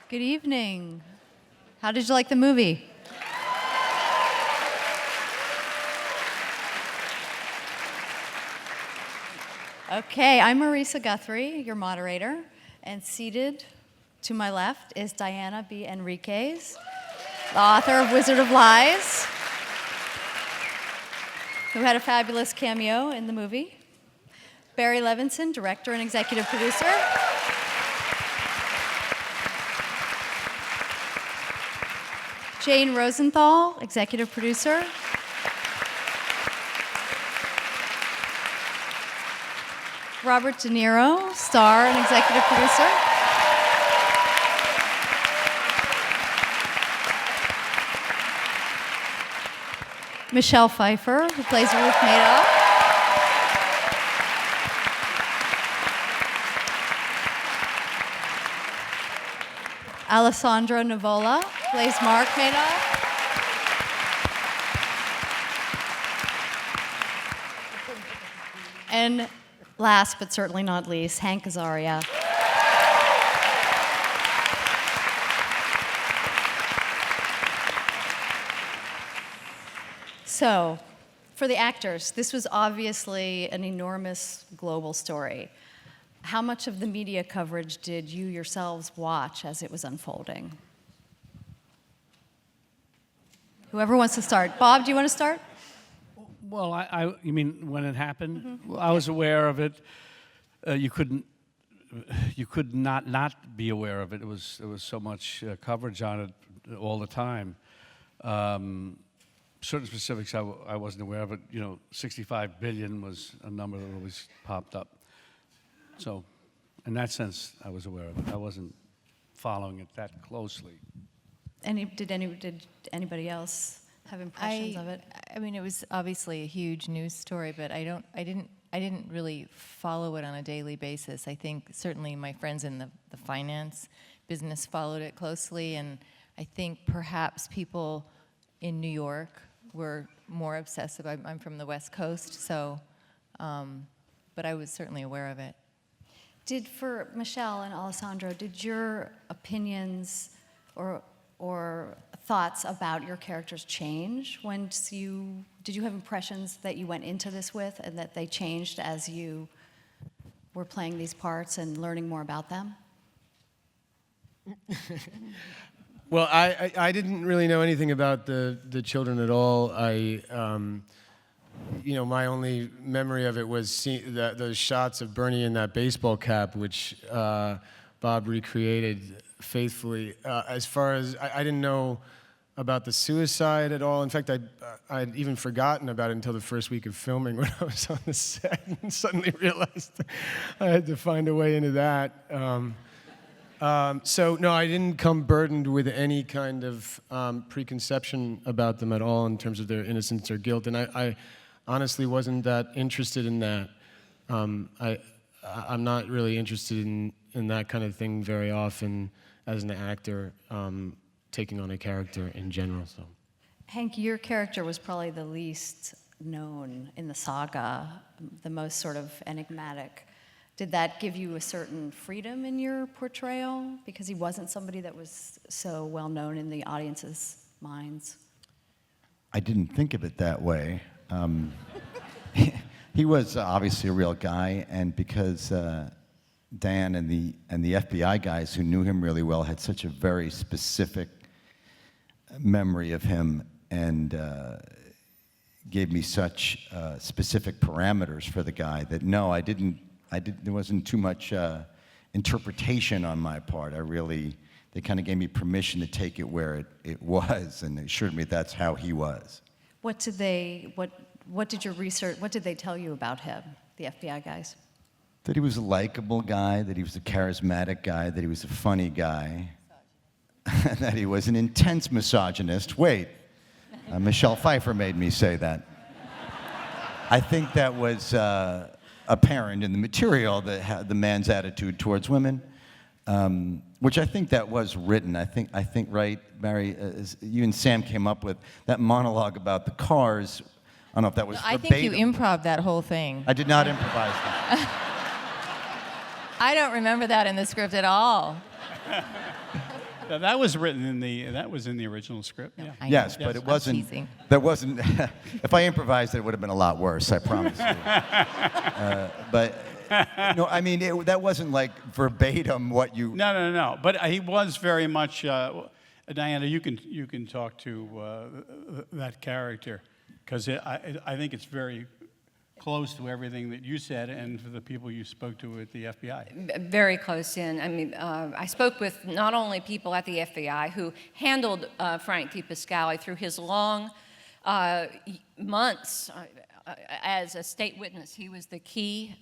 Good evening. How did you like the movie? Okay, I'm Marisa Guthrie, your moderator, and seated to my left is Diana B. Henriques, the author of Wizard of Lies, who had a fabulous cameo in the movie. Barry Levinson, director and executive producer. Jane Rosenthal, executive producer. Robert De Niro, star and executive producer. Michelle Pfeiffer, who plays Ruth Madoff. Alessandro Nivola plays Mark Madoff. And last but certainly not least, Hank Azaria. So, for the actors, this was obviously an enormous global story. How much of the media coverage did you yourselves watch as it was unfolding? Whoever wants to start. Bob, do you want to start? Well, you mean when it happened? Mm-hmm. Well, I was aware of it. You could not be aware of it. There was so much coverage on it all the time. Certain specifics I wasn't aware of, but 65 billion was a number that always popped up. So, in that sense, I was aware of it. I wasn't following it that closely. Did anybody else have impressions of it? I mean, it was obviously a huge news story, but I didn't really follow it on a daily basis. I think certainly my friends in the finance business followed it closely, and I think perhaps people in New York were more obsessive. I'm from the West Coast, so, but I was certainly aware of it. For Michelle and Alessandro, did your opinions or thoughts about your characters change did you have impressions that you went into this with and that they changed as you were playing these parts and learning more about them? Well, I didn't really know anything about the children at all. My only memory of it was those shots of Bernie in that baseball cap, which Bob recreated faithfully. As far as I didn't know about the suicide at all. In fact, I'd even forgotten about it until the first week of filming when I was on the set and suddenly realized I had to find a way into that. So no, I didn't come burdened with any kind of preconception about them at all in terms of their innocence or guilt, and I honestly wasn't that interested in that. I'm not really interested in that kind of thing very often as an actor, taking on a character in general. So, Hank, your character was probably the least known in the saga, the most sort of enigmatic. Did that give you a certain freedom in your portrayal because he wasn't somebody that was so well known in the audience's minds? I didn't think of it that way. He was obviously a real guy, and because Dan and the FBI guys who knew him really well had such a very specific memory of him and gave me such specific parameters for the guy that no, there wasn't too much interpretation on my part. They kind of gave me permission to take it where it was, and assured me that's how he was. What did your research, what did they tell you about him, the FBI guys? That he was a likable guy, that he was a charismatic guy, that he was a funny guy, that he was an intense misogynist. Wait, Michelle Pfeiffer made me say that. I think that was apparent in the material, the man's attitude towards women, which I think that was written. I think right, Barry, you and Sam came up with that monologue about the cars. I don't know if that was verbatim. I think you improv that whole thing. I did not improvise that. I don't remember that in the script at all. That was written in the original script. Yeah. I Yes, know. but it I'm wasn't. teasing. That wasn't. If I improvised it, it would have been a lot worse. I promise you. But no, I mean that wasn't like verbatim what you. No. But he was very much. Diana, you can talk to that character, because I think it's very close to everything that you said and for the people you spoke to at the FBI. Very close in. I mean, I spoke with not only people at the FBI who handled Frank DePascali through his long months as a state witness. He was the key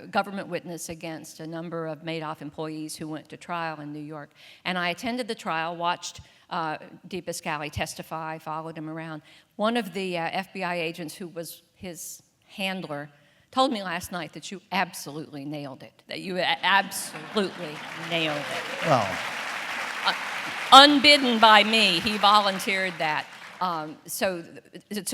government witness against a number of Madoff employees who went to trial in New York. And I attended the trial, watched DePascali testify, followed him around. One of the FBI agents who was his handler told me last night that you absolutely nailed it, that you absolutely nailed it. Well, Unbidden by me, he volunteered that. So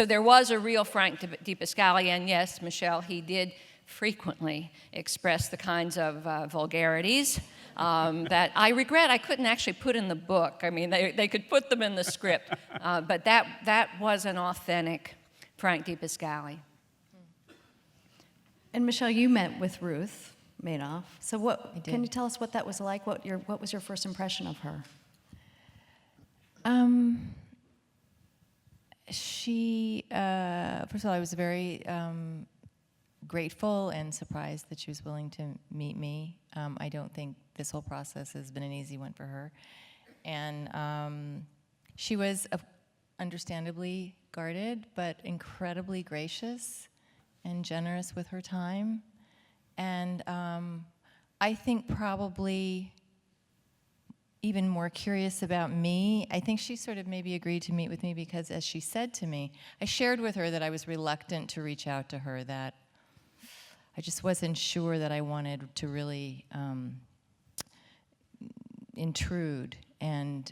there was a real Frank DePascali, and yes, Michelle, he did frequently express the kinds of vulgarities that I regret I couldn't actually put in the book. I mean, they could put them in the script, but that was an authentic Frank DePascali. And Michelle, you met with Ruth Madoff. So can you tell us what that was like? What was your first impression of her? She, first of all, I was very grateful and surprised that she was willing to meet me. I don't think this whole process has been an easy one for her. And she was understandably guarded, but incredibly gracious and generous with her time. And I think probably even more curious about me. I think she sort of maybe agreed to meet with me because, as she said to me, I shared with her that I was reluctant to reach out to her, that I just wasn't sure that I wanted to really intrude and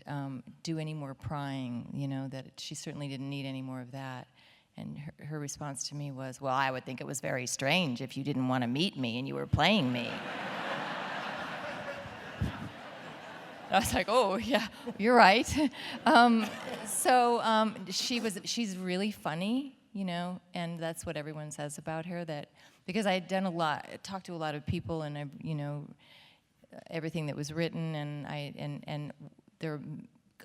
do any more prying, you know, that she certainly didn't need any more of that. And her response to me was, well, I would think it was very strange if you didn't want to meet me and you were playing me. I was like, oh, yeah, you're right. She's really funny, you know, and that's what everyone says about her, that because I had done talked to a lot of people, and I, you know, everything that was written, and there were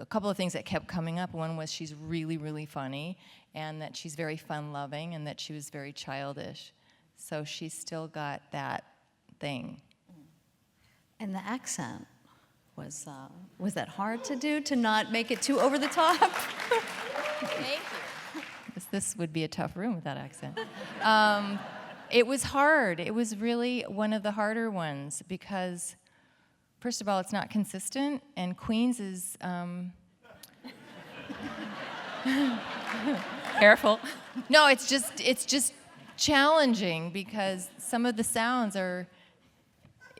a couple of things that kept coming up. One was she's really, really funny, and that she's very fun-loving, and that she was very childish. So she's still got that thing. And the accent, was that hard to do, to not make it too over the top? Thank you. This would be a tough room with that accent. It was hard. It was really one of the harder ones because, first of all, it's not consistent, and Queens is... Careful. No, it's just challenging because some of the sounds are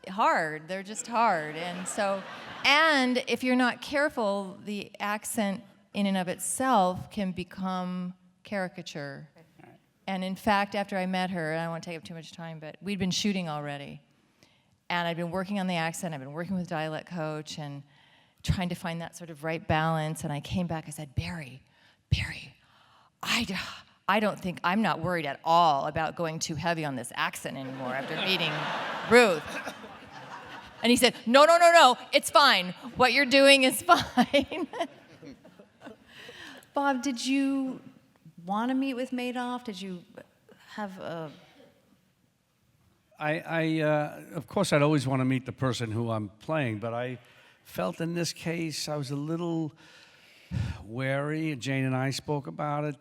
hard. They're just hard. And if you're not careful, the accent in and of itself can become caricature. And in fact, after I met her, and I don't want to take up too much time, but we'd been shooting already. And I'd been working on the accent. I'd been working with a dialect coach and trying to find that sort of right balance. And I came back, I said, Barry, I don't think, I'm not worried at all about going too heavy on this accent anymore after meeting Ruth. And he said, no, it's fine. What you're doing is fine. Bob, did you want to meet with Madoff? Did you have a... Of course, I'd always want to meet the person who I'm playing, but I felt in this case I was a little wary. Jane and I spoke about it,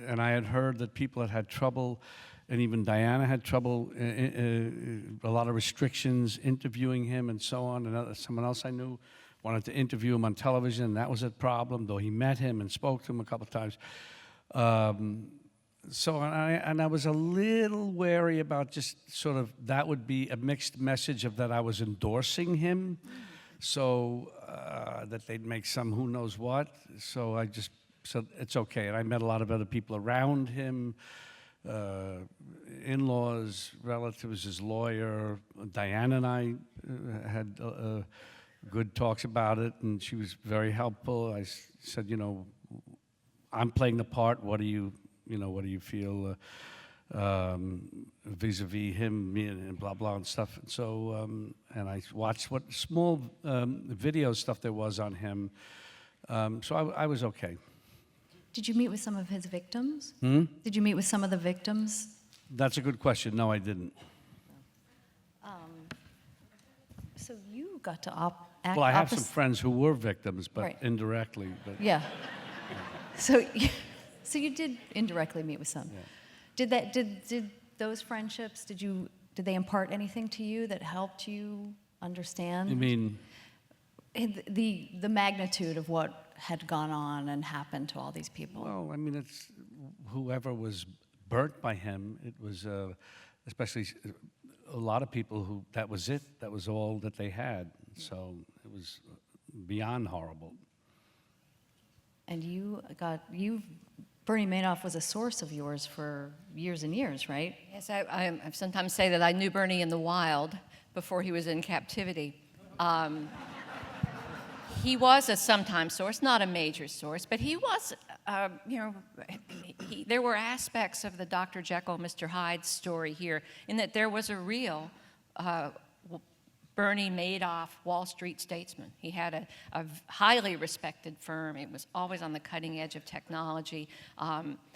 and I had heard that people had trouble, and even Diana had trouble, a lot of restrictions interviewing him and so on. And someone else I knew wanted to interview him on television, and that was a problem, though he met him and spoke to him a couple of times. I was a little wary about just sort of, that would be a mixed message of that I was endorsing him, so that they'd make some who knows what. So I just said, it's okay. And I met a lot of other people around him, in-laws, relatives, his lawyer. Diana and I had good talks about it, and she was very helpful. I said, you know, I'm playing the part. What do you feel vis-a-vis him, me, and blah blah and stuff. And so, and I watched what small video stuff there was on him. So I was okay. Did you meet with some of his victims? Hmm? Did you meet with some of the victims? That's a good question. No, I didn't. So you got to act Well, I have some opposite. friends who were victims, but Right. indirectly. But Yeah. So, so you did indirectly meet with some. Yeah. Did those friendships? Did they impart anything to you that helped you understand? you mean, the magnitude of what had gone on and happened to all these people? well, I mean, it's whoever was burnt by him. It was especially a lot of people who that was it. That was all that they had. So it was beyond horrible. And Bernie Madoff was a source of yours for years and years, right? Yes, I sometimes say that I knew Bernie in the wild before he was in captivity. He was a sometime source, not a major source, but he was, there were aspects of the Dr. Jekyll, Mr. Hyde story here, in that there was a real Bernie Madoff Wall Street statesman. He had a highly respected firm. It was always on the cutting edge of technology.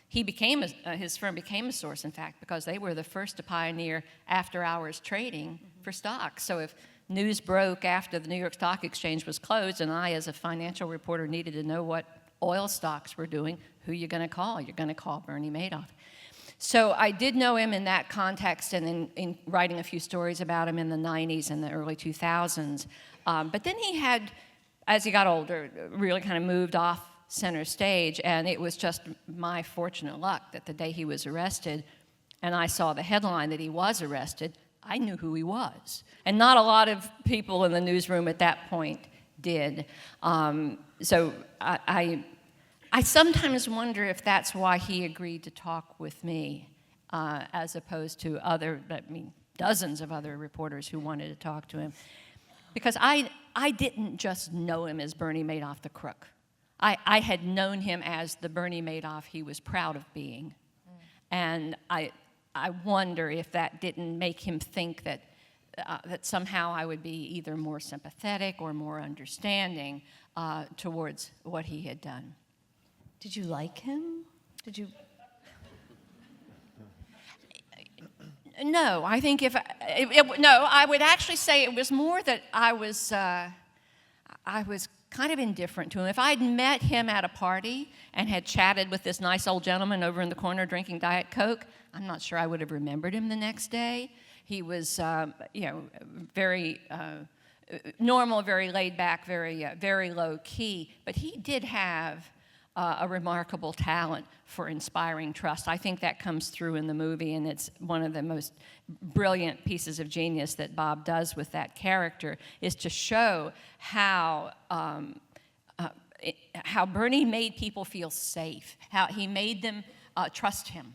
His firm became a source, in fact, because they were the first to pioneer after-hours trading for stocks. So if news broke after the New York Stock Exchange was closed, and I, as a financial reporter, needed to know what oil stocks were doing, who are you going to call? You're going to call Bernie Madoff. So I did know him in that context and in writing a few stories about him in the 90s and the early 2000s. But then he had, as he got older, really kind of moved off center stage, and it was just my fortunate luck that the day he was arrested, and I saw the headline that he was arrested, I knew who he was. And not a lot of people in the newsroom at that point did. So I sometimes wonder if that's why he agreed to talk with me, as opposed to dozens of other reporters who wanted to talk to him. Because I didn't just know him as Bernie Madoff the crook. I had known him as the Bernie Madoff he was proud of being. And I wonder if that didn't make him think that somehow I would be either more sympathetic or more understanding towards what he had done. Did you like him? Did you? No, I think I would actually say it was more that I was kind of indifferent to him. If I'd met him at a party and had chatted with this nice old gentleman over in the corner drinking Diet Coke, I'm not sure I would have remembered him the next day. He was, very normal, very laid back, very low key, but he did have a remarkable talent for inspiring trust. I think that comes through in the movie, and it's one of the most brilliant pieces of genius that Bob does with that character, is to show how Bernie made people feel safe, how he made them trust him.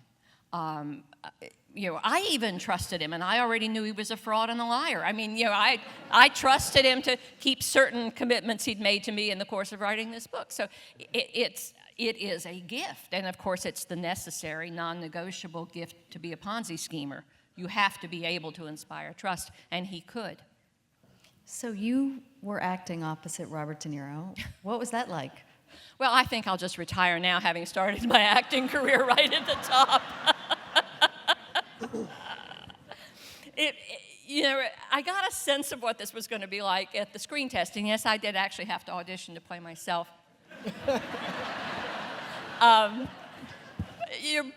I even trusted him, and I already knew he was a fraud and a liar. I mean, I trusted him to keep certain commitments he'd made to me in the course of writing this book. So it is a gift, and of course it's the necessary, non-negotiable gift to be a Ponzi schemer. You have to be able to inspire trust, and he could. So you were acting opposite Robert De Niro. What was that like? Well, I think I'll just retire now, having started my acting career right at the top. I got a sense of what this was going to be like at the screen testing. Yes, I did actually have to audition to play myself.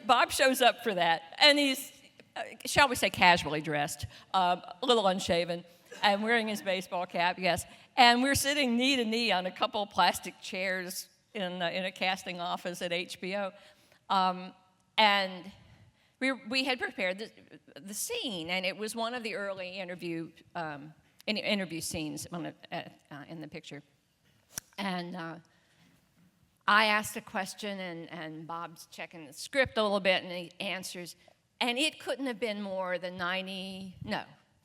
Bob shows up for that, and he's, shall we say, casually dressed, a little unshaven, and wearing his baseball cap, yes. And we're sitting knee to knee on a couple of plastic chairs in a casting office at HBO. And we had prepared the scene, and it was one of the early interview scenes in the picture. And I asked a question, and Bob's checking the script a little bit, and he answers. And it couldn't have been more than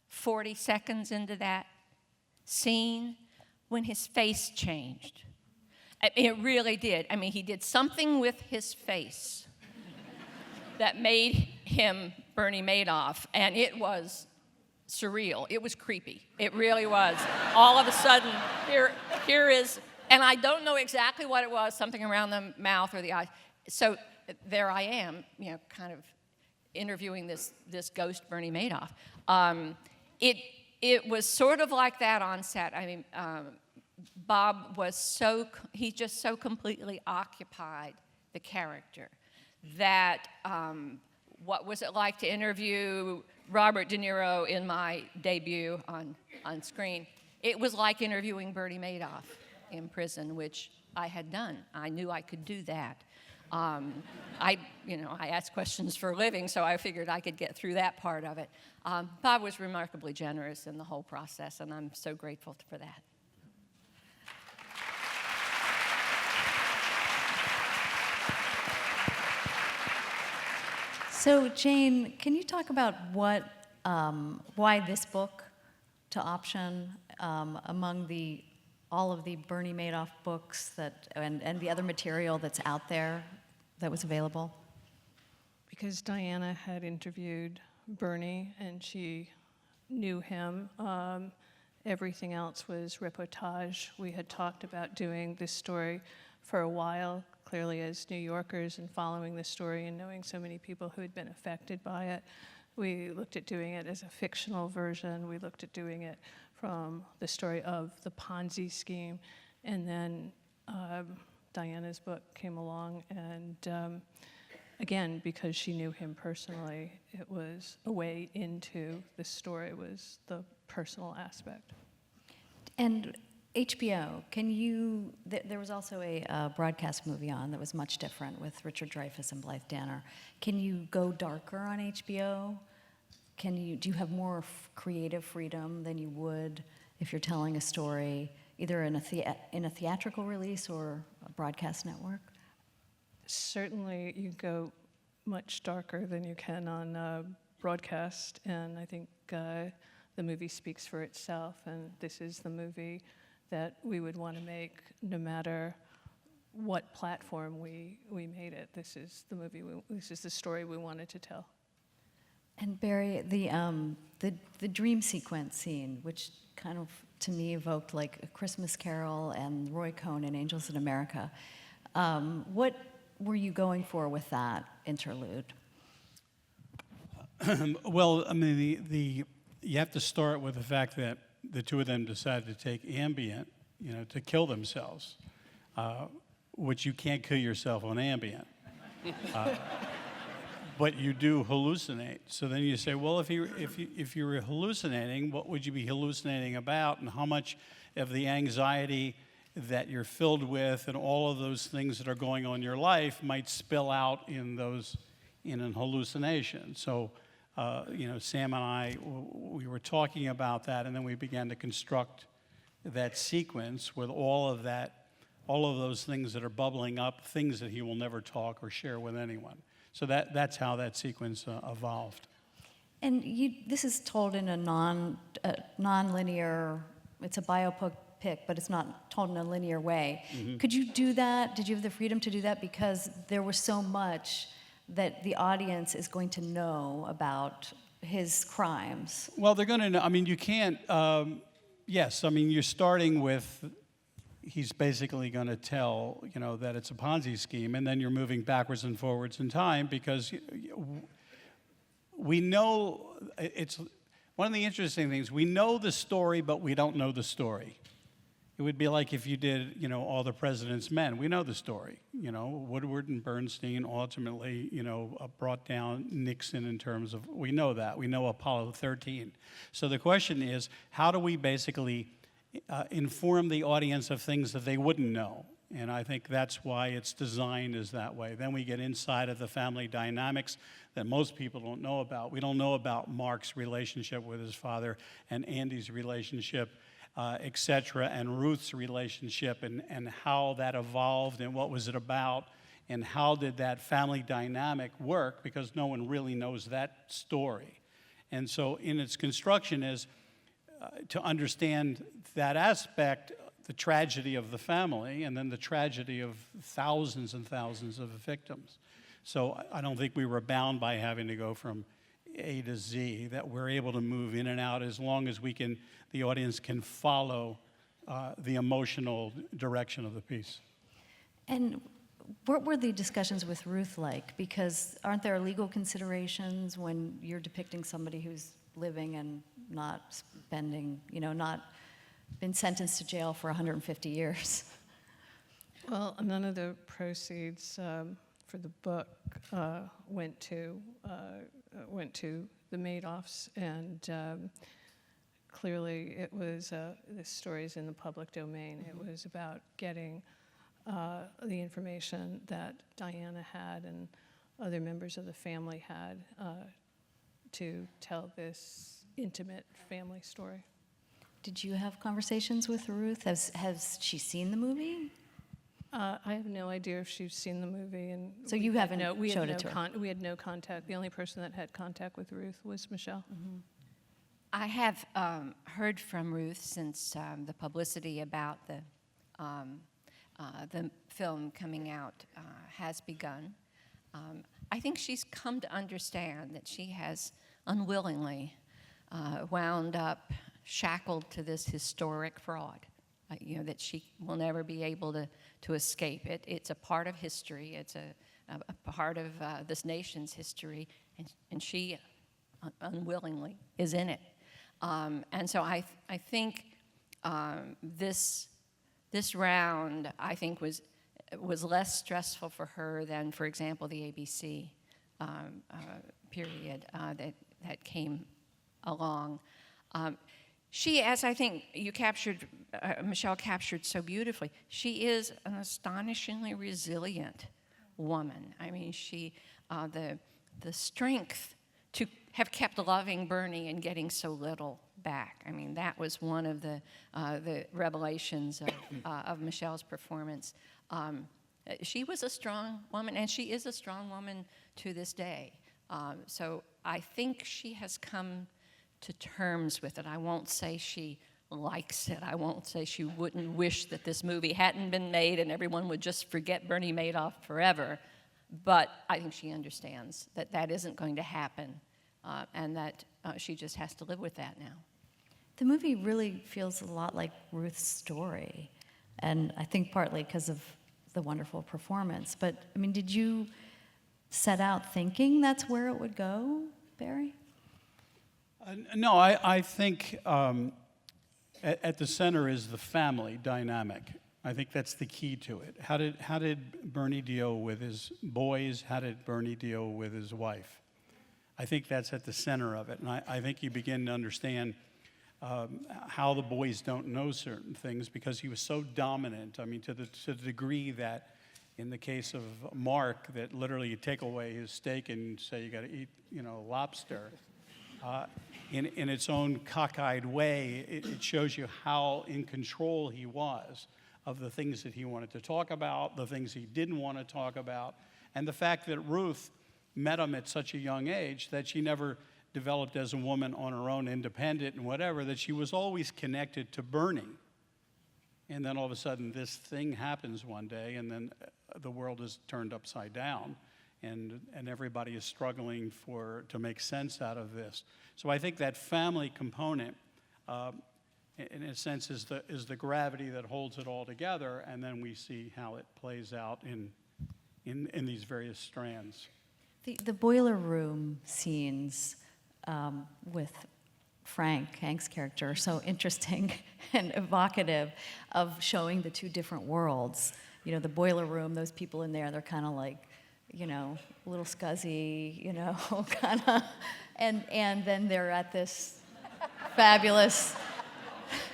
40 seconds into that scene when his face changed. It really did. I mean, he did something with his face that made him Bernie Madoff, and it was surreal. It was creepy. It really was. All of a sudden, here is, and I don't know exactly what it was, something around the mouth or the eyes. So there I am, kind of interviewing this ghost Bernie Madoff. It was sort of like that on set. I mean, Bob was he just so completely occupied the character that what was it like to interview Robert De Niro in my debut on screen? It was like interviewing Bernie Madoff in prison, which I had done. I knew I could do that. I asked questions for a living, so I figured I could get through that part of it. Bob was remarkably generous in the whole process, and I'm so grateful for that. So, Jane, can you talk about why this book to option among all of the Bernie Madoff books and the other material that's out there that was available? Because Diana had interviewed Bernie and she knew him. Everything else was reportage. We had talked about doing this story for a while, clearly as New Yorkers, and following the story and knowing so many people who had been affected by it. We looked at doing it as a fictional version. We looked at doing it from the story of the Ponzi scheme. And then Diana's book came along, and again, because she knew him personally, it was a way into the story, was the personal aspect. And HBO, there was also a broadcast movie on that was much different with Richard Dreyfuss and Blythe Danner. Can you go darker on HBO? Do you have more creative freedom than you would if you're telling a story either in a theatrical release or a broadcast network? Certainly, you go much darker than you can on broadcast, and I think the movie speaks for itself, and this is the movie that we would want to make no matter what platform we made it. This is the movie, this is the story we wanted to tell. And Barry, the dream sequence scene, which kind of, to me, evoked like A Christmas Carol and Roy Cohn in Angels in America. What were you going for with that interlude? Well, I mean, you have to start with the fact that the two of them decided to take Ambien, to kill themselves, which you can't kill yourself on Ambien. But you do hallucinate. So then you say, well, if you were hallucinating, what would you be hallucinating about, and how much of the anxiety that you're filled with and all of those things that are going on in your life might spill out in an hallucination. So, Sam and I, we were talking about that, and then we began to construct that sequence with all of those things that are bubbling up, things that he will never talk or share with anyone. So that's how that sequence evolved. And this is told in a non-linear, it's a biopic, but it's not told in a linear way. Mm-hmm. Could you do that? Did you have the freedom to do that? Because there was so much that the audience is going to know about his crimes. Well, they're going to know. I mean, you can't, yes, I mean, you're starting with, he's basically going to tell, that it's a Ponzi scheme, and then you're moving backwards and forwards in time, because we know, it's one of the interesting things, we know the story, but we don't know the story. It would be like if you did, All the President's Men. We know the story. Woodward and Bernstein ultimately, brought down Nixon in terms of, we know that. We know Apollo 13. So the question is, how do we basically inform the audience of things that they wouldn't know? And I think that's why it's designed as that way. Then we get inside of the family dynamics that most people don't know about. We don't know about Mark's relationship with his father and Andy's relationship, et cetera, and Ruth's relationship, and how that evolved and what was it about, and how did that family dynamic work, because no one really knows that story. And so in its construction is to understand that aspect, the tragedy of the family and then the tragedy of thousands and thousands of victims. So I don't think we were bound by having to go from A to Z, that we're able to move in and out as long as the audience can follow the emotional direction of the piece. And what were the discussions with Ruth like? Because aren't there legal considerations when you're depicting somebody who's living and not spending, not been sentenced to jail for 150 years? Well, none of the proceeds for the book went to the Madoffs, and clearly it was this story is in the public domain. It was about getting the information that Diana had and other members of the family had to tell this intimate family story. Did you have conversations with Ruth? Has she seen the movie? I have no idea if she's seen the movie, and So you haven't showed it to her? We had no contact. The only person that had contact with Ruth was Michelle. Mm-hmm. I have heard from Ruth since the publicity about the film coming out has begun. I think she's come to understand that she has unwillingly wound up shackled to this historic fraud, that she will never be able to escape it. It's a part of history. It's a part of this nation's history, and she unwillingly is in it. And so I think this round, I think, was less stressful for her than, for example, the ABC period that came along. She, as I think you captured, Michelle captured so beautifully, she is an astonishingly resilient woman. I mean, the strength to have kept loving Bernie and getting so little back. I mean, that was one of the revelations of Michelle's performance. She was a strong woman, and she is a strong woman to this day. So I think she has come to terms with it. I won't say she likes it. I won't say she wouldn't wish that this movie hadn't been made and everyone would just forget Bernie Madoff forever. But I think she understands that that isn't going to happen, and that she just has to live with that now. The movie really feels a lot like Ruth's story, and I think partly because of the wonderful performance. But, I mean, did you set out thinking that's where it would go, Barry? No, I think at the center is the family dynamic. I think that's the key to it. How did Bernie deal with his boys? How did Bernie deal with his wife? I think that's at the center of it. And I think you begin to understand how the boys don't know certain things because he was so dominant. I mean, to the degree that in the case of Mark, that literally you take away his steak and say you got to eat, lobster. In its own cockeyed way, it shows you how in control he was of the things that he wanted to talk about, the things he didn't want to talk about, and the fact that Ruth met him at such a young age that she never developed as a woman on her own, independent and whatever, that she was always connected to Bernie. And then all of a sudden this thing happens one day, and then the world is turned upside down. And everybody is struggling to make sense out of this. So I think that family component, in a sense, is the gravity that holds it all together, and then we see how it plays out in these various strands. The boiler room scenes with Hank's character, are so interesting and evocative of showing the two different worlds. The boiler room, those people in there, they're kind of like, a little scuzzy, kind of, and then they're at this fabulous.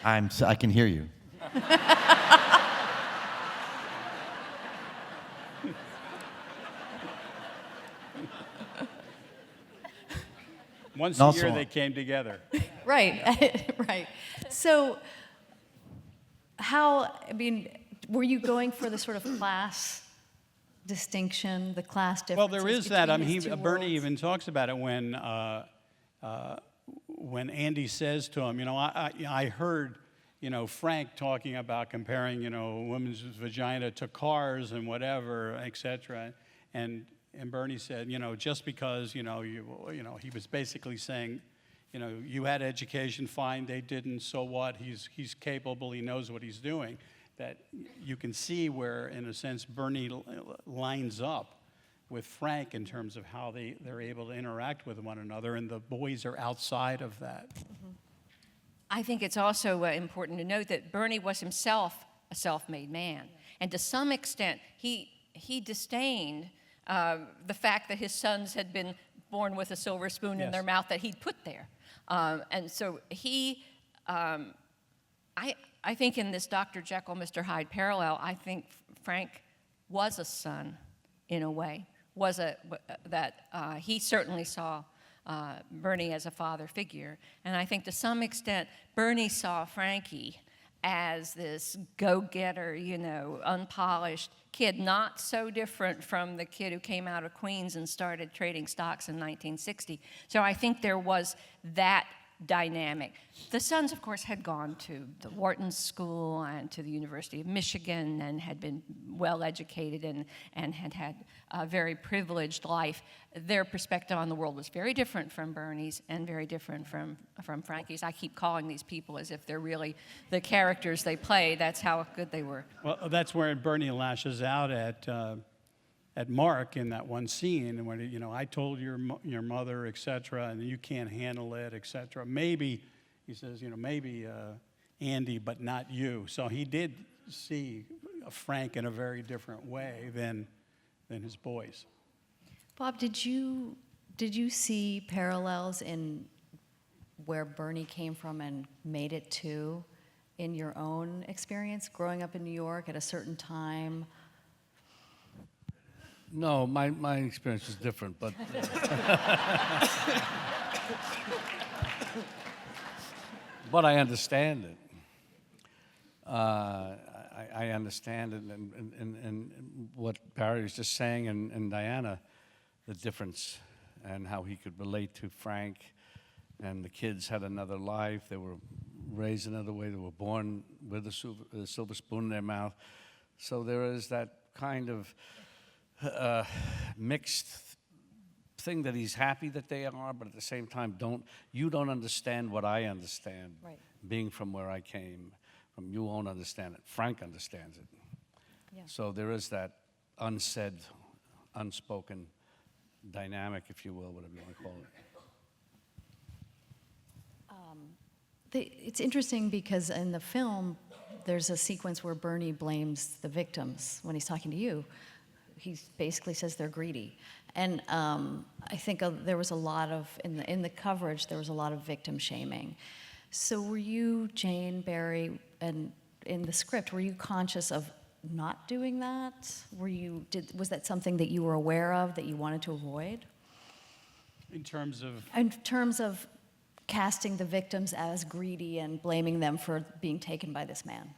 I can hear you. Once a year they came together. Right, right. So were you going for the sort of class distinction, the class differences? Well, there is that. Bernie worlds? even talks about it when Andy says to him, I heard Frank talking about comparing, a woman's vagina to cars and whatever, et cetera. And Bernie said, just because, he was basically saying, you had education, fine, they didn't, so what? He's capable, he knows what he's doing. That you can see where, in a sense, Bernie lines up with Frank in terms of how they're able to interact with one another, and the boys are outside of that. Mm-hmm. I think it's also important to note that Bernie was himself a self-made man. And to some extent, he disdained the fact that his sons had been born with a silver spoon in their mouth that he'd put there. And so I think in this Dr. Jekyll, Mr. Hyde parallel, I think Frank was a son in a way, he certainly saw Bernie as a father figure. And I think to some extent, Bernie saw Frankie as this go-getter, unpolished kid, not so different from the kid who came out of Queens and started trading stocks in 1960. So I think there was that dynamic. The sons, of course, had gone to the Wharton School and to the University of Michigan and had been well educated and had had a very privileged life. Their perspective on the world was very different from Bernie's and very different from Frankie's. I keep calling these people as if they're really the characters they play. That's how good they were. Well, that's where Bernie lashes out at Mark in that one scene, when I told your mother, etc., and you can't handle it, etc. Maybe, he says, maybe Andy, but not you. So he did see Frank in a very different way than his boys. Bob, did you see parallels in where Bernie came from and made it to in your own experience growing up in New York at a certain time? No, my experience is different, but but I understand it. I understand it, and what Barry was just saying, and Diana, the difference, and how he could relate to Frank, and the kids had another life. They were raised another way. They were born with a silver spoon in their mouth. So there is that kind of mixed thing that he's happy that they are, but at the same time, you don't understand what I understand. Right. Being from where I came from, you won't understand it. Frank understands it. Yeah. So there is that unsaid, unspoken dynamic, if you will, whatever you want to call it. It's interesting because in the film, there's a sequence where Bernie blames the victims when he's talking to you. He basically says they're greedy. And I think there was a lot of, in the coverage, there was a lot of victim shaming. So were you, Jane, Barry, and in the script, were you conscious of not doing that? Was that something that you were aware of, that you wanted to avoid? In terms of? In terms of casting the victims as greedy and blaming them for being taken by this man.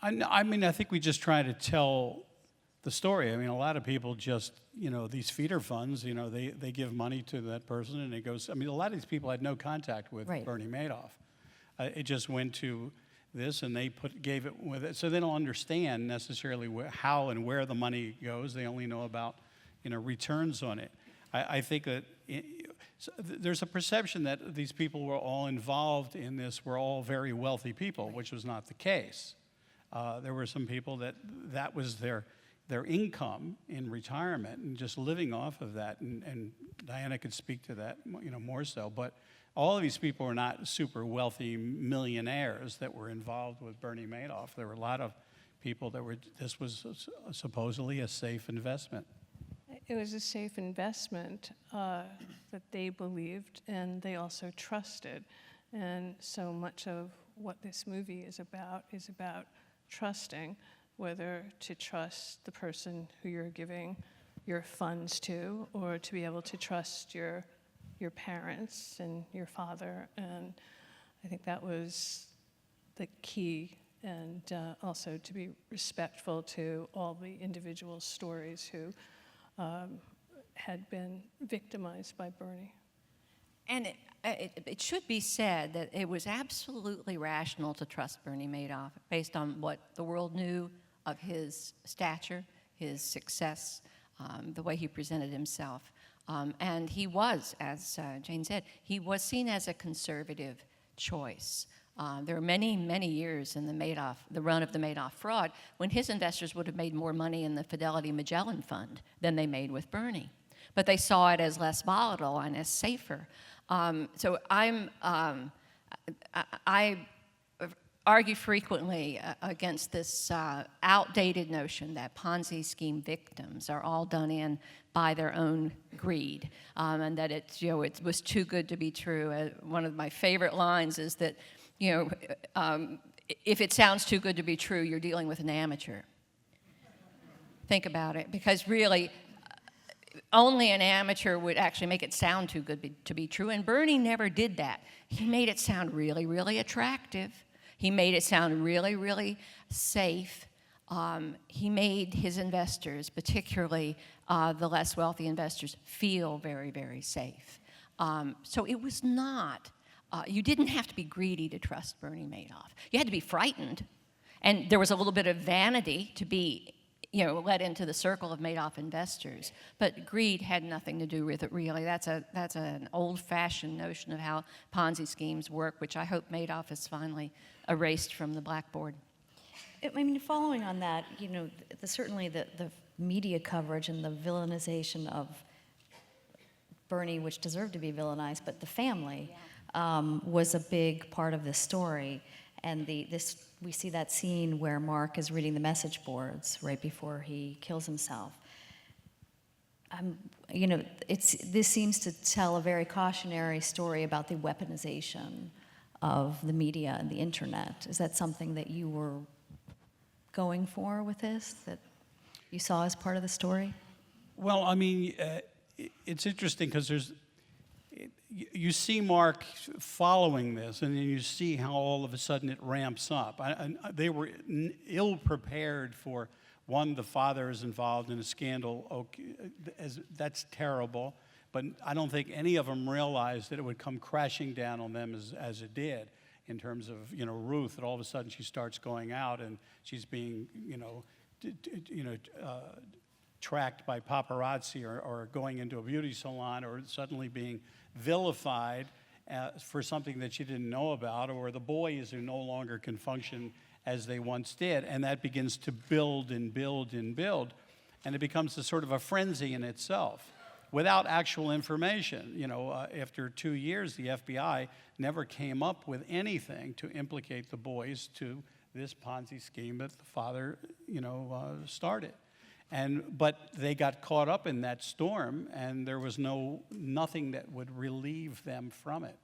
I mean, I think we just try to tell the story. I mean, a lot of people just, these feeder funds, they give money to that person and it goes, I mean, a lot of these people had no contact with Right. Bernie Madoff. It just went to this and they gave it with it. So they don't understand necessarily how and where the money goes. They only know about, returns on it. I think that there's a perception that these people were all involved in this, were all very wealthy people, which was not the case. There were some people that was their income in retirement and just living off of that, and Diana could speak to that, more so. But all of these people were not super wealthy millionaires that were involved with Bernie Madoff. There were a lot of people this was supposedly a safe investment. It was a safe investment that they believed and they also trusted. And so much of what this movie is about trusting, whether to trust the person who you're giving your funds to, or to be able to trust your parents and your father. And I think that was the key, and also to be respectful to all the individual stories who had been victimized by Bernie. And it should be said that it was absolutely rational to trust Bernie Madoff based on what the world knew of his stature, his success, the way he presented himself. And he was, as Jane said, he was seen as a conservative choice. There were many, many years in the run of the Madoff fraud when his investors would have made more money in the Fidelity Magellan Fund than they made with Bernie. But they saw it as less volatile and as safer. So I argue frequently against this outdated notion that Ponzi scheme victims are all done in by their own greed, and that it was too good to be true. One of my favorite lines is that, if it sounds too good to be true, you're dealing with an amateur. Think about it, because really, only an amateur would actually make it sound too good to be true, and Bernie never did that. He made it sound really, really attractive. He made it sound really, really safe. He made his investors, particularly the less wealthy investors, feel very, very safe. So it was not, you didn't have to be greedy to trust Bernie Madoff. You had to be frightened. And there was a little bit of vanity to be led into the circle of Madoff investors. But greed had nothing to do with it, really. That's an old-fashioned notion of how Ponzi schemes work, which I hope Madoff has finally erased from the blackboard. I mean, following on that, certainly the media coverage and the villainization of Bernie, which deserved to be villainized, but the family was a big part of this story. And we see that scene where Mark is reading the message boards right before he kills himself. This seems to tell a very cautionary story about the weaponization of the media and the internet. Is that something that you were going for with this, that you saw as part of the story? Well, I mean, it's interesting because you see Mark following this, and then you see how all of a sudden it ramps up. They were ill prepared for, one, the father is involved in a scandal. Okay, that's terrible. But I don't think any of them realized that it would come crashing down on them as it did, in terms of Ruth. And all of a sudden she starts going out and she's being tracked by paparazzi, or going into a beauty salon, or suddenly being vilified for something that she didn't know about, or the boys who no longer can function as they once did, and that begins to build and build and build, and it becomes a sort of a frenzy in itself, without actual information. After 2 years, the FBI never came up with anything to implicate the boys to this Ponzi scheme that the father, started. But they got caught up in that storm, and there was nothing that would relieve them from it.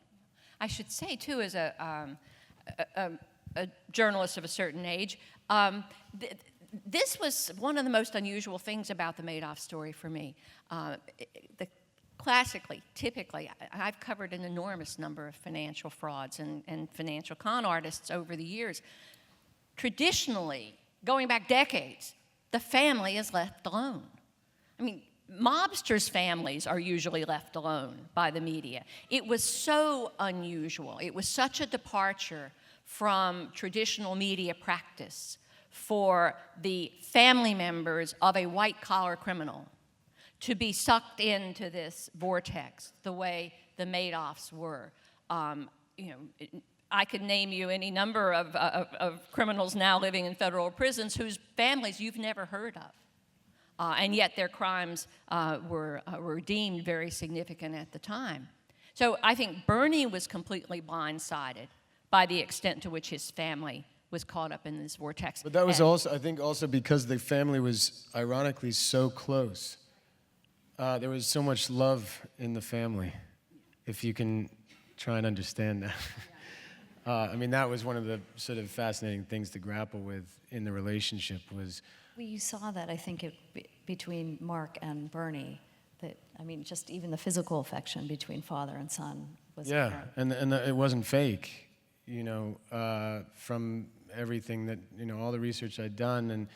I should say, too, as a journalist of a certain age, this was one of the most unusual things about the Madoff story for me. Classically, typically, I've covered an enormous number of financial frauds and financial con artists over the years. Traditionally, going back decades, the family is left alone. I mean, mobsters' families are usually left alone by the media. It was so unusual. It was such a departure from traditional media practice for the family members of a white-collar criminal to be sucked into this vortex the way the Madoffs were. I could name you any number of criminals now living in federal prisons whose families you've never heard of. And yet their crimes were deemed very significant at the time. So I think Bernie was completely blindsided by the extent to which his family was caught up in this vortex. But that was also because the family was ironically so close. There was so much love in the family, if you can try and understand that. That was one of the sort of fascinating things to grapple with in the relationship was... Well, you saw that, I think, between Mark and Bernie. Just even the physical affection between father and son was apparent. and it wasn't fake, from everything that, all the research I'd done, and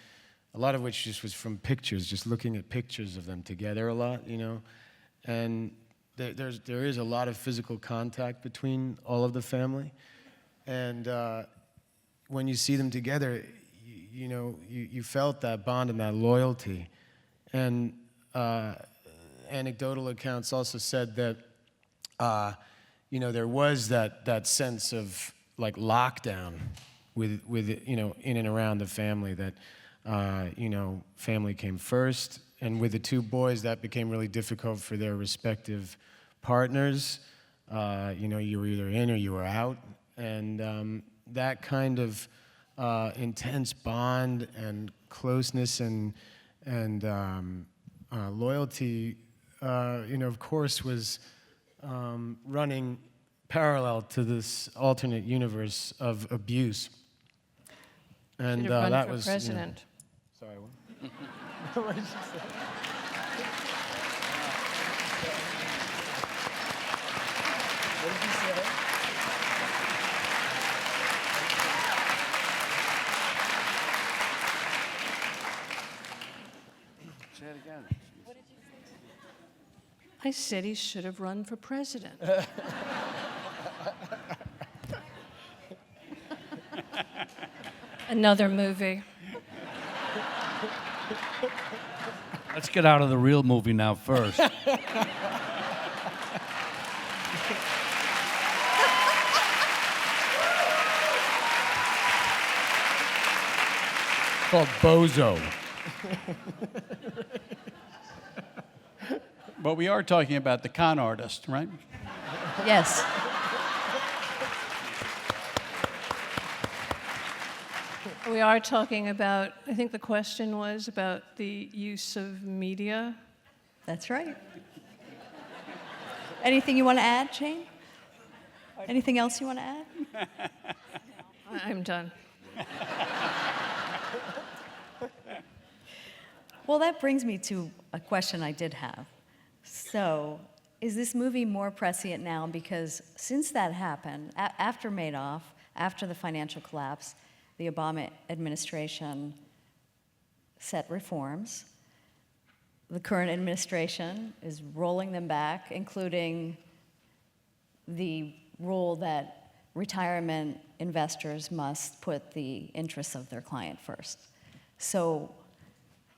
a lot of which just was from pictures, just looking at pictures of them together a lot, and there is a lot of physical contact between all of the family, and when you see them together, you felt that bond and that loyalty. And anecdotal accounts also said that there was that sense of like lockdown with in and around the family, that family came first, and with the two boys that became really difficult for their respective partners. You were either in or you were out, and that kind of intense bond and closeness and loyalty, of course, was running parallel to this alternate universe of abuse. And Should have run that for was president. Sorry, what? What did you say? What did you say? Say it again. I said he should have run for president. Another movie. Let's get out of the real movie now first. Called Bozo. But we are talking about the con artist, right? Yes. We are talking about, I think the question was about the use of media. That's right. Anything you want to add, Jane? Anything else you want to add? I'm done. Well, that brings me to a question I did have. So, is this movie more prescient now? Because since that happened, after Madoff, after the financial collapse, the Obama administration set reforms. The current administration is rolling them back, including the rule that retirement investors must put the interests of their client first. So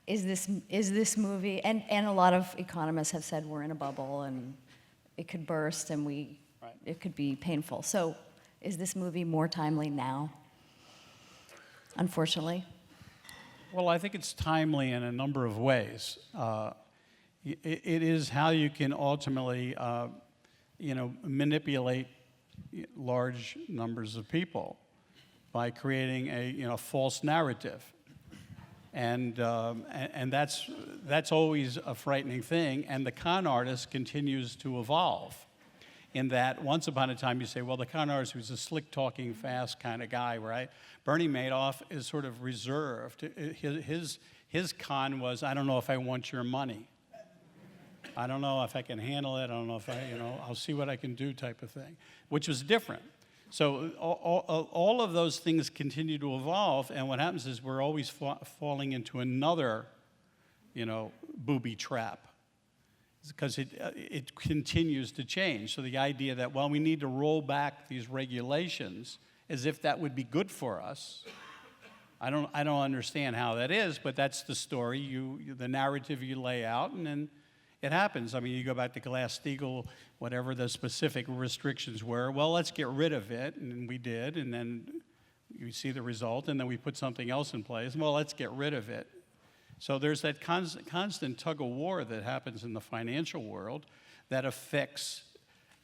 is this movie, and a lot of economists have said we're in a bubble and it could burst and it could be painful. So is this movie more timely now? Unfortunately. Well, I think it's timely in a number of ways. It is how you can ultimately, manipulate large numbers of people by creating a false narrative, and that's always a frightening thing. And the con artist continues to evolve. In that, once upon a time, you say, well, the con artist was a slick-talking, fast kind of guy, right? Bernie Madoff is sort of reserved. His con was, I don't know if I want your money. I don't know if I can handle it. I don't know if I'll see what I can do type of thing, which was different. So all of those things continue to evolve, and what happens is we're always falling into another, booby trap, because it continues to change. So the idea that, well, we need to roll back these regulations as if that would be good for us, I don't understand how that is, but that's the story, the narrative you lay out, and then it happens. I mean, you go back to Glass-Steagall, whatever the specific restrictions were, well, let's get rid of it, and we did, and then you see the result, and then we put something else in place, well, let's get rid of it. So there's that constant tug-of-war that happens in the financial world that affects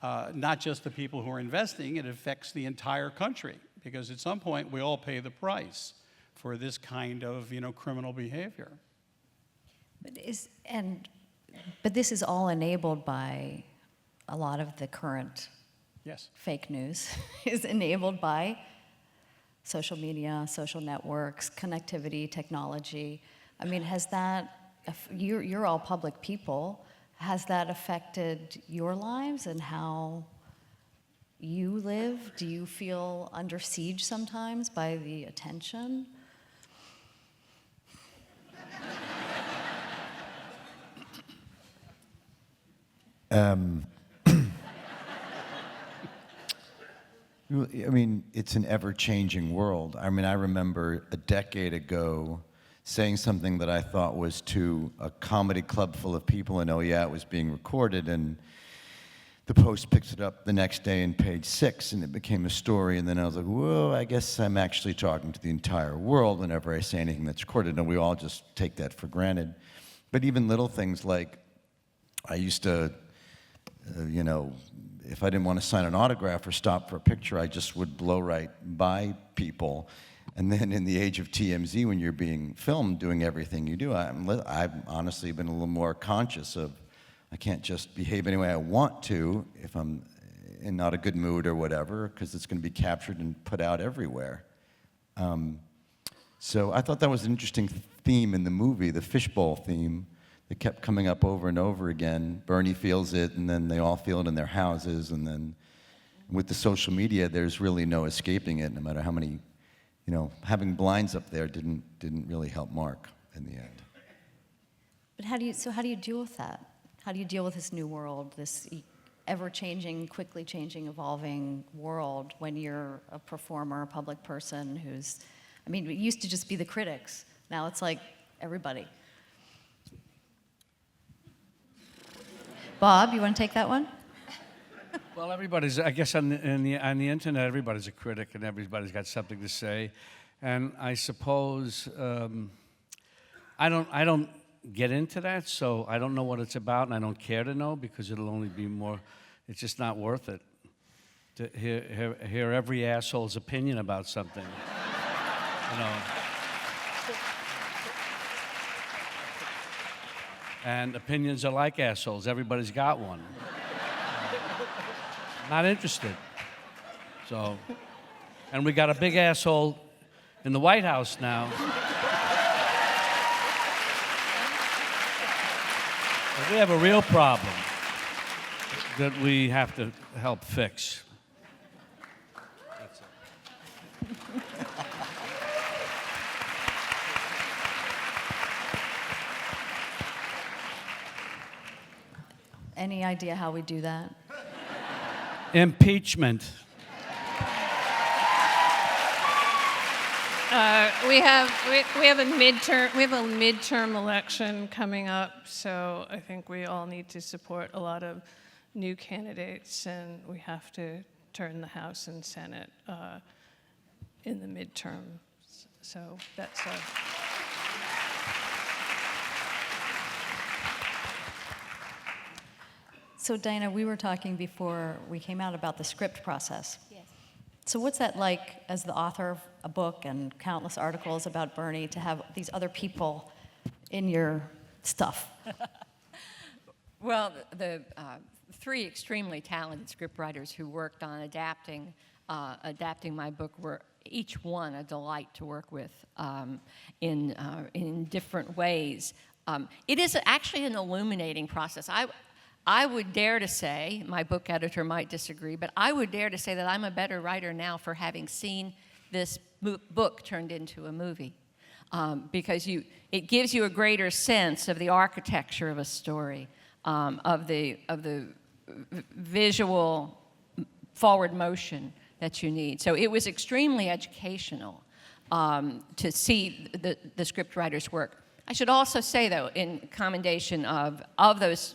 not just the people who are investing, it affects the entire country, because at some point we all pay the price for this kind of criminal behavior. But this is all enabled by a lot of the current fake news is enabled by social media, social networks, connectivity, technology. I mean, has that, you're all public people, has that affected your lives and how you live? Do you feel under siege sometimes by the attention? I mean, it's an ever-changing world. I mean, I remember a decade ago saying something that I thought was to a comedy club full of people, and oh yeah, it was being recorded, and the Post picks it up the next day in page 6, and it became a story, and then I was like, whoa, I guess I'm actually talking to the entire world whenever I say anything that's recorded, and we all just take that for granted. But even little things like, I used to, you know, if I didn't want to sign an autograph or stop for a picture, I just would blow right by people. And then in the age of TMZ, when you're being filmed doing everything you do, I've honestly been a little more conscious of, I can't just behave any way I want to if I'm in not a good mood or whatever, because it's going to be captured and put out everywhere. So I thought that was an interesting theme in the movie, the fishbowl theme, that kept coming up over and over again. Bernie feels it, and then they all feel it in their houses, and then with the social media, there's really no escaping it, no matter how many, you know, having blinds up there didn't really help Mark in the end. But how do you deal with that? How do you deal with this new world, this ever-changing, quickly changing, evolving world when you're a performer, a public person who's, I mean, it used to just be the critics. Now it's like everybody. Bob, you want to take that one? Well, everybody's, I guess on the internet, everybody's a critic and everybody's got something to say. And I suppose I don't get into that, so I don't know what it's about, and I don't care to know, because it'll only be more, it's just not worth it to hear every asshole's opinion about something. You know. And opinions are like assholes. Everybody's got one. Not interested. So, and we got a big asshole in the White House now. We have a real problem that we have to help fix. That's it. Any idea how we do that? Impeachment. We have a midterm election coming up, so I think we all need to support a lot of new candidates, and we have to turn the House and Senate in the midterm. So that's a. So Diana, we were talking before we came out about the script process. Yes. So what's that like as the author of a book and countless articles about Bernie to have these other people in your stuff? Well, the 3 extremely talented scriptwriters who worked on adapting my book were each one a delight to work with in different ways. It is actually an illuminating process. I would dare to say, my book editor might disagree, but I would dare to say that I'm a better writer now for having seen this book turned into a movie, because it gives you a greater sense of the architecture of a story, of the visual forward motion that you need. So it was extremely educational to see the scriptwriter's work. I should also say, though, in commendation of those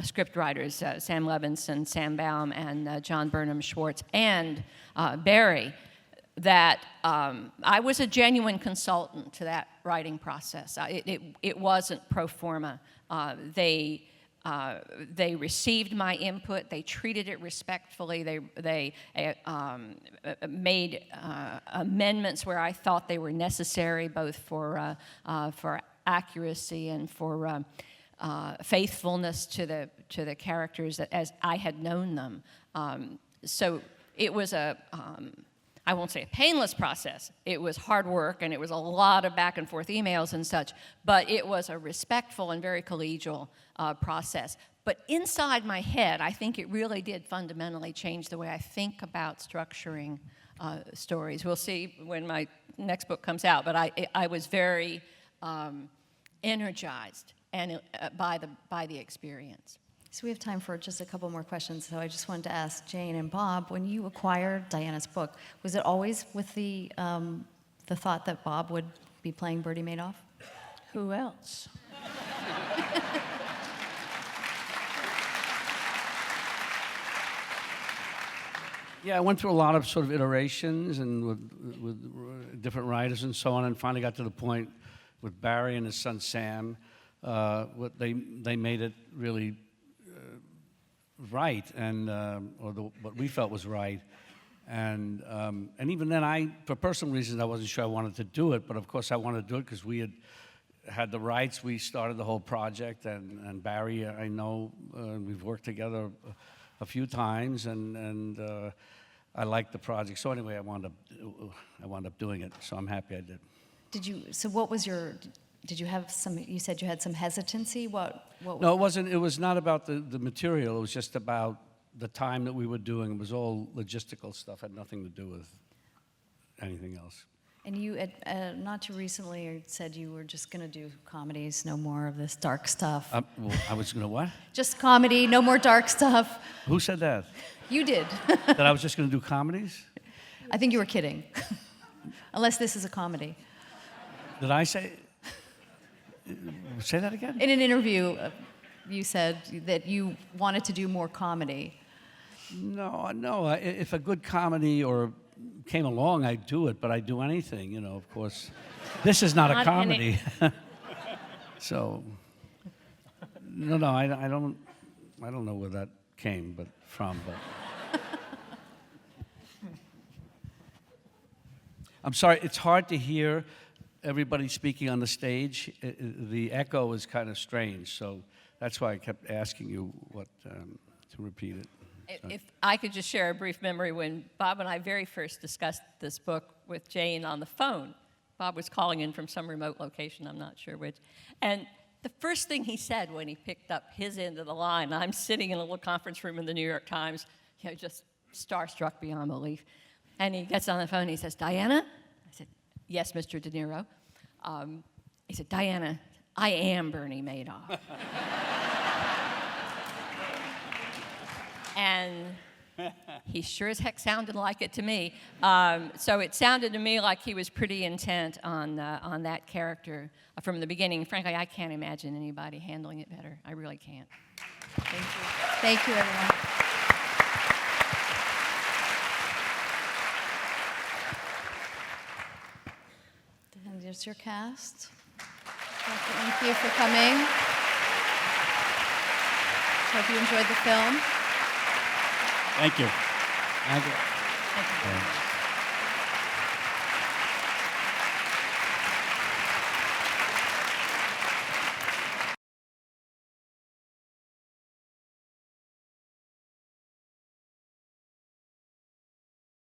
script writers, Sam Levinson, Sam Baum, and John Burnham Schwartz, and Barry, that I was a genuine consultant to that writing process. It wasn't pro forma. They received my input. They treated it respectfully. They made amendments where I thought they were necessary, both for accuracy and for faithfulness to the characters as I had known them. So it was I won't say a painless process. It was hard work, and it was a lot of back and forth emails and such, but it was a respectful and very collegial process. But inside my head, I think it really did fundamentally change the way I think about structuring stories. We'll see when my next book comes out, but I was very energized and by the experience. So we have time for just a couple more questions. So I just wanted to ask Jane and Bob, when you acquired Diana's book, was it always with the thought that Bob would be playing Bernie Madoff? Who else? Yeah, I went through a lot of sort of iterations and with different writers and so on, and finally got to the point with Barry and his son Sam. They made it really right, and what we felt was right, and even then, for personal reasons, I wasn't sure I wanted to do it, but of course I wanted to do it because we had the rights. We started the whole project, and Barry, I know, we've worked together a few times, and I liked the project. So anyway, I wound up doing it. So I'm happy I did. So what was did you have some, you said you had some hesitancy? What was No, it wasn't. It was not about the material. It was just about the time that we were doing. It was all logistical stuff. Had nothing to do with anything else. And you, not too recently, said you were just going to do comedies, no more of this dark stuff. Well, I was going to what? Just comedy, no more dark stuff. Who said that? You did. That I was just going to do comedies? I think you were kidding. Unless this is a comedy. Did I say? Say that again? In an interview, you said that you wanted to do more comedy. No. If a good comedy or came along, I'd do it, but I'd do anything, of course. This is not a comedy. So, no, I don't know where that came from. I'm sorry, it's hard to hear everybody speaking on the stage. The echo is kind of strange, so that's why I kept asking you to repeat it. If I could just share a brief memory when Bob and I very first discussed this book with Jane on the phone. Bob was calling in from some remote location, I'm not sure which. And the first thing he said when he picked up his end of the line, I'm sitting in a little conference room in the New York Times, just starstruck beyond belief. And he gets on the phone and he says, "Diana?" I said, "Yes, Mr. De Niro." He said, "Diana, I am Bernie Madoff." And he sure as heck sounded like it to me. So it sounded to me like he was pretty intent on that character from the beginning. Frankly, I can't imagine anybody handling it better. I really can't. Thank you. Thank you, everyone. And there's your cast. Thank you for coming. Hope you enjoyed the film. Thank you. Thank you. Thank you. Thanks.